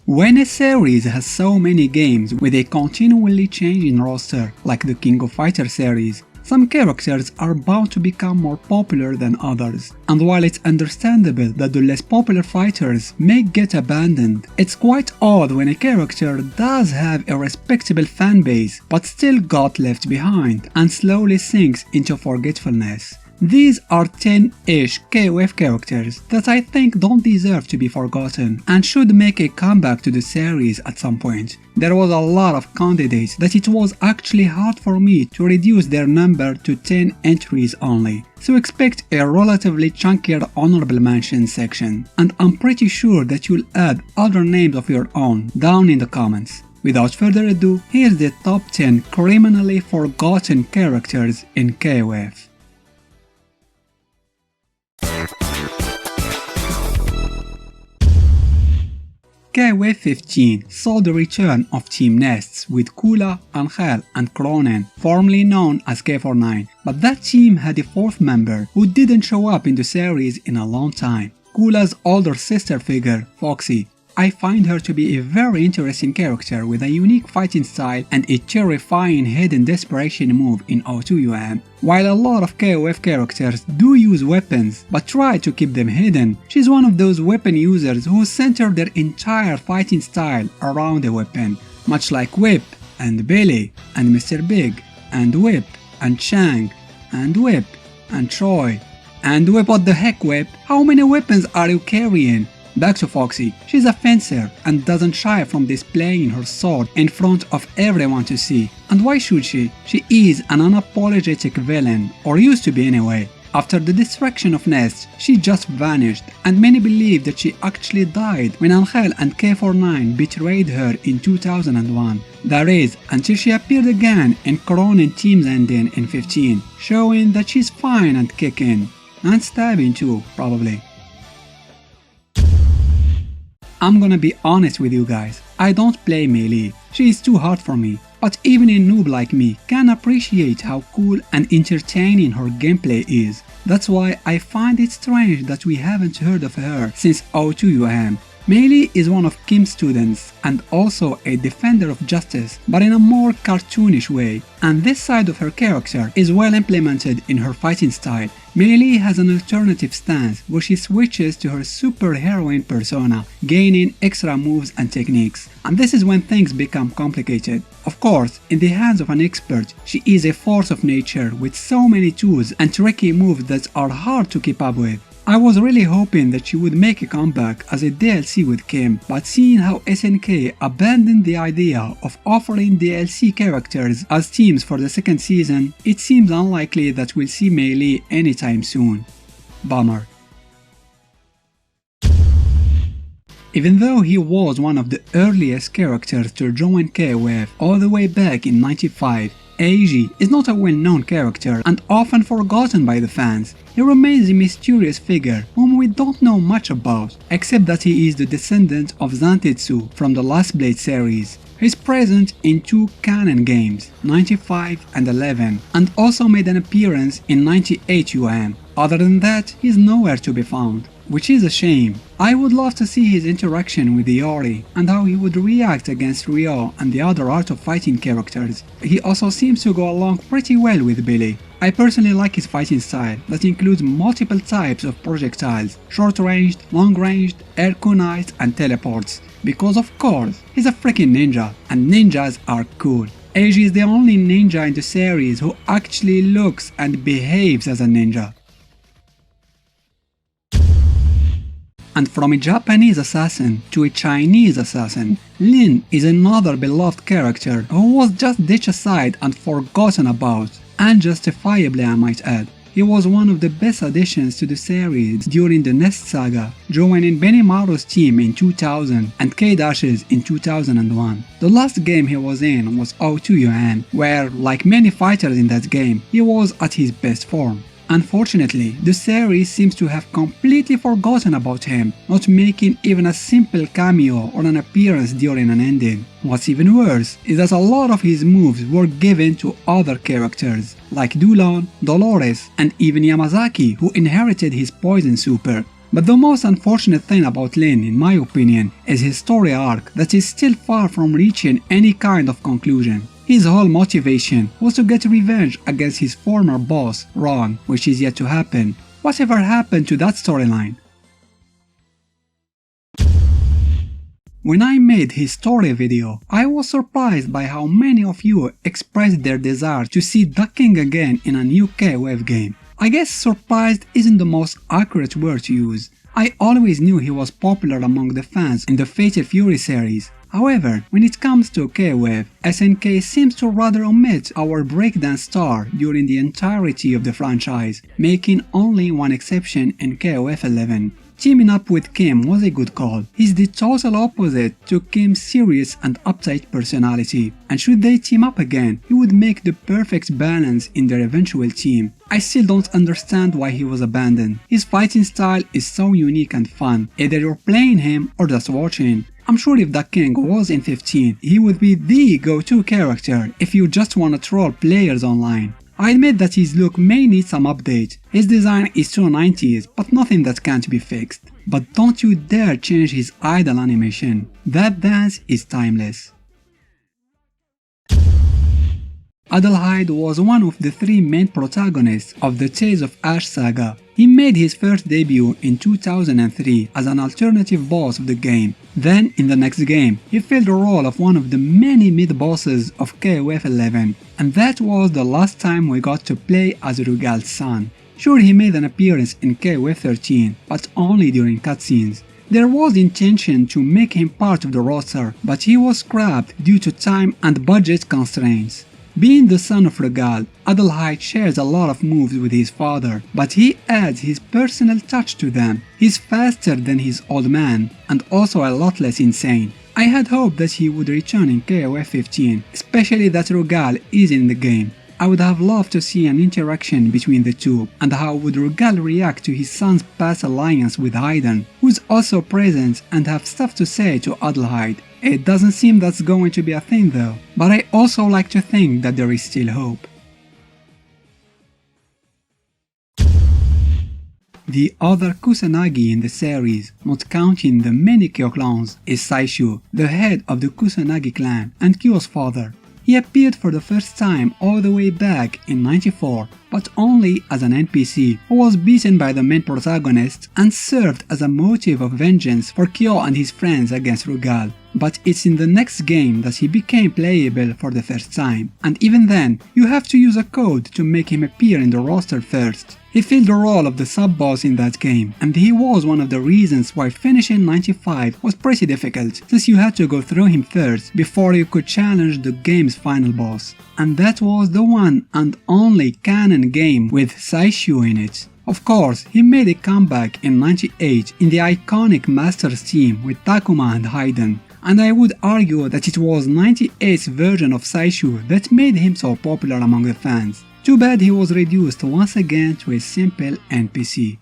When a series has so many games with a continually changing roster, like the King of Fighters series, some characters are bound to become more popular than others. And while it's understandable that the less popular fighters may get abandoned, it's quite odd when a character does have a respectable fanbase but still got left behind and slowly sinks into forgetfulness. These are 10-ish KOF characters that I think don't deserve to be forgotten and should make a comeback to the series at some point. There was a lot of candidates that it was actually hard for me to reduce their number to 10 entries only, so expect a relatively chunkier honorable mention section, and I'm pretty sure that you'll add other names of your own down in the comments. Without further ado, here's the top 10 criminally forgotten characters in KOF. KOF 15 saw the return of Team Nests with Kula, Angel and Cronen, formerly known as K49, but that team had a fourth member who didn't show up in the series in a long time. Kula's older sister figure, Foxy. I find her to be a very interesting character with a unique fighting style and a terrifying hidden desperation move in O2UM. While a lot of KOF characters do use weapons but try to keep them hidden, she's one of those weapon users who center their entire fighting style around a weapon, much like Whip and Billy and Mr. Big and Whip and Chang and Whip and Troy and Whip. What the heck, Whip? How many weapons are you carrying? Back to Foxy. She's a fencer and doesn't shy from displaying her sword in front of everyone to see. And why should she? She is an unapologetic villain, or used to be anyway. After the destruction of Nest, she just vanished, and many believe that she actually died when Angel and K49 betrayed her in 2001. That is, until she appeared again in Cronen Team's ending in 15, showing that she's fine and kicking. And stabbing too, probably. I'm gonna be honest with you guys, I don't play melee, she is too hard for me, but even a noob like me can appreciate how cool and entertaining her gameplay is. That's why I find it strange that we haven't heard of her since O2UM. Melee is one of Kim's students and also a defender of justice, but in a more cartoonish way, and this side of her character is well implemented in her fighting style. Melee has an alternative stance where she switches to her superheroine persona, gaining extra moves and techniques, and this is when things become complicated. Of course, in the hands of an expert, she is a force of nature with so many tools and tricky moves that are hard to keep up with. I was really hoping that she would make a comeback as a DLC with Kim, but seeing how SNK abandoned the idea of offering DLC characters as teams for the second season, it seems unlikely that we'll see Melee anytime soon. Bummer. Even though he was one of the earliest characters to join KOF all the way back in '95, Eiji is not a well-known character and often forgotten by the fans. He remains a mysterious figure whom we don't know much about, except that he is the descendant of Zantetsu from the Last Blade series. He's present in two canon games, 95 and 11, and also made an appearance in 98 UM. Other than that, he's nowhere to be found, which is a shame. I would love to see his interaction with Iori and how he would react against Ryo and the other Art of Fighting characters. He also seems to go along pretty well with Billy. I personally like his fighting style that includes multiple types of projectiles, short-ranged, long-ranged, air kunais and teleports, because of course, he's a freaking ninja, and ninjas are cool. Eiji is the only ninja in the series who actually looks and behaves as a ninja. And from a Japanese assassin to a Chinese assassin, Lin is another beloved character who was just ditched aside and forgotten about, and justifiably I might add. He was one of the best additions to the series during the Nest saga, joining Benimaru's team in 2000 and K-Dash's in 2001. The last game he was in was O2UM, where, like many fighters in that game, he was at his best form. Unfortunately, the series seems to have completely forgotten about him, not making even a simple cameo or an appearance during an ending. What's even worse is that a lot of his moves were given to other characters, like Dulon, Dolores, and even Yamazaki, who inherited his poison super. But the most unfortunate thing about Lin, in my opinion, is his story arc that is still far from reaching any kind of conclusion. His whole motivation was to get revenge against his former boss, Ron, which is yet to happen. Whatever happened to that storyline? When I made his story video, I was surprised by how many of you expressed their desire to see the king again in a new KOF game. I guess surprised isn't the most accurate word to use. I always knew he was popular among the fans in the Fatal Fury series. However, when it comes to KOF, SNK seems to rather omit our breakdance star during the entirety of the franchise, making only one exception in KOF 11. Teaming up with Kim was a good call. He's the total opposite to Kim's serious and uptight personality, and should they team up again, he would make the perfect balance in their eventual team. I still don't understand why he was abandoned. His fighting style is so unique and fun, either you're playing him or just watching. I'm sure if the king was in 15, he would be the go-to character if you just wanna troll players online. I admit that his look may need some update. His design is too 90s, but nothing that can't be fixed. But don't you dare change his idle animation. That dance is timeless. Adelheid was one of the three main protagonists of the Tales of Ash saga. He made his first debut in 2003 as an alternative boss of the game. Then, in the next game, he filled the role of one of the many mid-bosses of KOF 11, and that was the last time we got to play as Rugal's son. Sure, he made an appearance in KOF 13, but only during cutscenes. There was intention to make him part of the roster, but he was scrapped due to time and budget constraints. Being the son of Rugal, Adelheid shares a lot of moves with his father, but he adds his personal touch to them. He's faster than his old man, and also a lot less insane. I had hoped that he would return in KOF 15, especially that Rugal is in the game. I would have loved to see an interaction between the two, and how would Rugal react to his son's past alliance with Haydn, who's also present and have stuff to say to Adelheid. It doesn't seem that's going to be a thing though, but I also like to think that there is still hope. The other Kusanagi in the series, not counting the many Kyo clones, is Saishu, the head of the Kusanagi clan and Kyo's father. He appeared for the first time all the way back in 94, but only as an NPC who was beaten by the main protagonist and served as a motive of vengeance for Kyo and his friends against Rugal. But it's in the next game that he became playable for the first time, and even then, you have to use a code to make him appear in the roster first. He filled the role of the sub-boss in that game, and he was one of the reasons why finishing 95 was pretty difficult, since you had to go through him first before you could challenge the game's final boss. And that was the one and only canon game with Saishu in it. Of course, he made a comeback in 98 in the iconic Masters team with Takuma and Haydn, and I would argue that it was 98's version of Saishu that made him so popular among the fans. Too bad he was reduced once again to a simple NPC.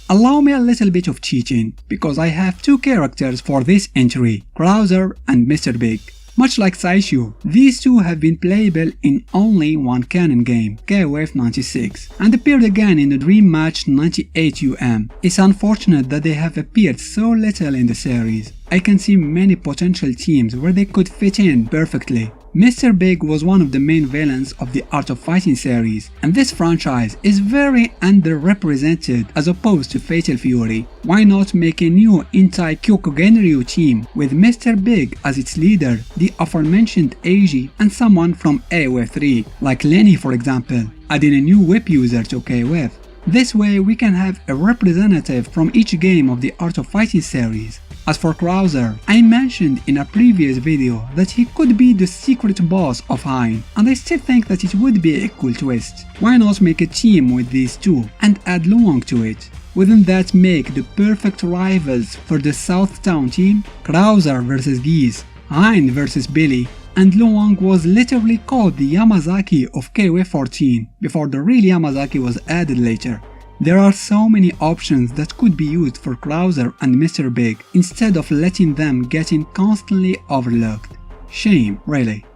Allow me a little bit of cheating, because I have two characters for this entry, Krauser and Mr. Big. Much like Saishu, these two have been playable in only one canon game, KOF 96, and appeared again in the Dream Match 98 UM. It's unfortunate that they have appeared so little in the series. I can see many potential teams where they could fit in perfectly. Mr. Big was one of the main villains of the Art of Fighting series, and this franchise is very underrepresented as opposed to Fatal Fury. Why not make a new anti-Kyokugenryu team with Mr. Big as its leader, the aforementioned Eiji, and someone from AOF 3, like Lenny for example, adding a new whip user to KOF. This way we can have a representative from each game of the Art of Fighting series. As for Krauser, I mentioned in a previous video that he could be the secret boss of Hein, and I still think that it would be a cool twist. Why not make a team with these two and add Luong to it? Wouldn't that make the perfect rivals for the South Town team? Krauser vs Geese, Hein vs Billy, and Luong was literally called the Yamazaki of KOF 14 before the real Yamazaki was added later. There are so many options that could be used for Krauser and Mr. Big instead of letting them getting constantly overlooked. Shame, really.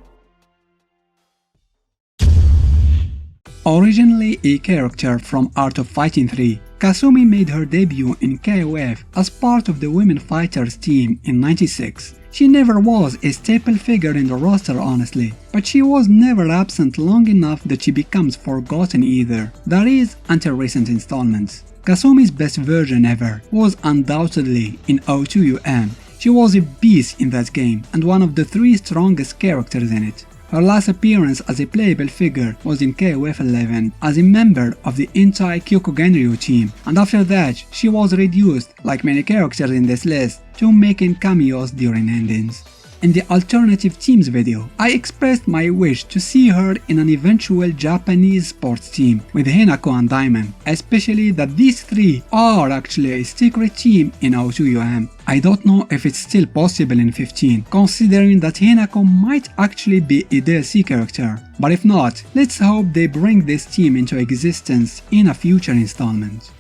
Originally a character from Art of Fighting 3, Kasumi made her debut in KOF as part of the Women Fighters team in '96. She never was a staple figure in the roster honestly, but she was never absent long enough that she becomes forgotten either, that is, until recent installments. Kasumi's best version ever was undoubtedly in ShoryuGame. She was a beast in that game and one of the 3 strongest characters in it. Her last appearance as a playable figure was in KOF 11 as a member of the Intai Kyokugenryu team, and after that she was reduced, like many characters in this list, to making cameos during endings. In the alternative teams video, I expressed my wish to see her in an eventual Japanese sports team with Hinako and Diamond, especially that these 3 are actually a secret team in ShoryuGame. I don't know if it's still possible in 15, considering that Hinako might actually be a DLC character, but if not, let's hope they bring this team into existence in a future installment.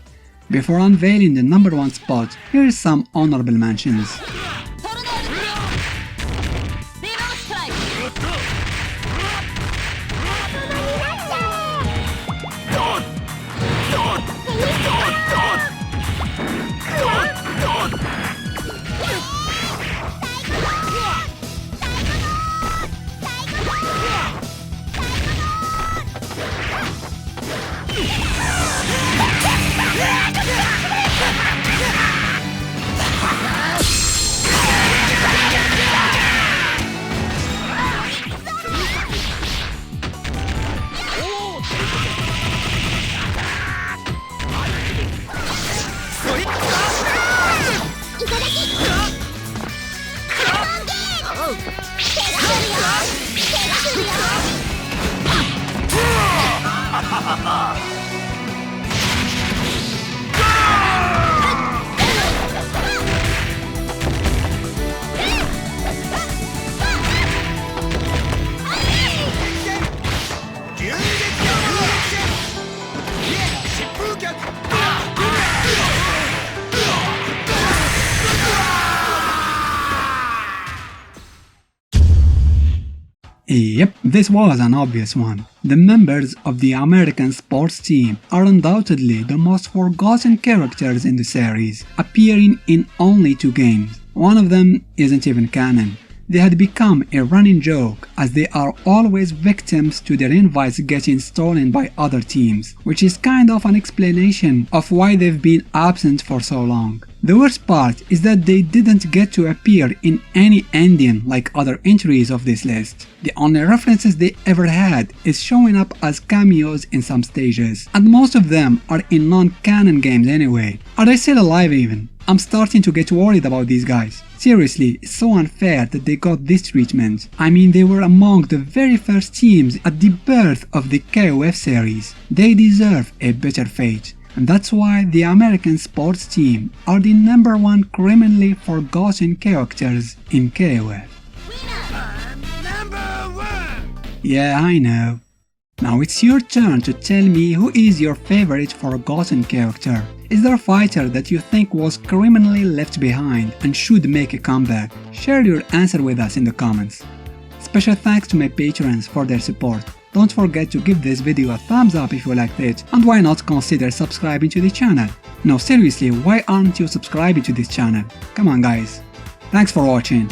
Before unveiling the number 1 spot, here's some honorable mentions. Yep, this was an obvious one. The members of the American sports team are undoubtedly the most forgotten characters in the series, appearing in only 2 games. One of them isn't even canon. They had become a running joke as they are always victims to their invites getting stolen by other teams, which is kind of an explanation of why they've been absent for so long. The worst part is that they didn't get to appear in any ending like other entries of this list. The only references they ever had is showing up as cameos in some stages, and most of them are in non-canon games anyway. Are they still alive even? I'm starting to get worried about these guys. Seriously, it's so unfair that they got this treatment. I mean, they were among the very first teams at the birth of the KOF series. They deserve a better fate. And that's why the American sports team are the number 1 criminally forgotten characters in KOF. Yeah, I know. Now it's your turn to tell me who is your favorite forgotten character. Is there a fighter that you think was criminally left behind and should make a comeback? Share your answer with us in the comments. Special thanks to my patrons for their support. Don't forget to give this video a thumbs up if you liked it, and why not consider subscribing to the channel? No, seriously, why aren't you subscribing to this channel? Come on guys. Thanks for watching.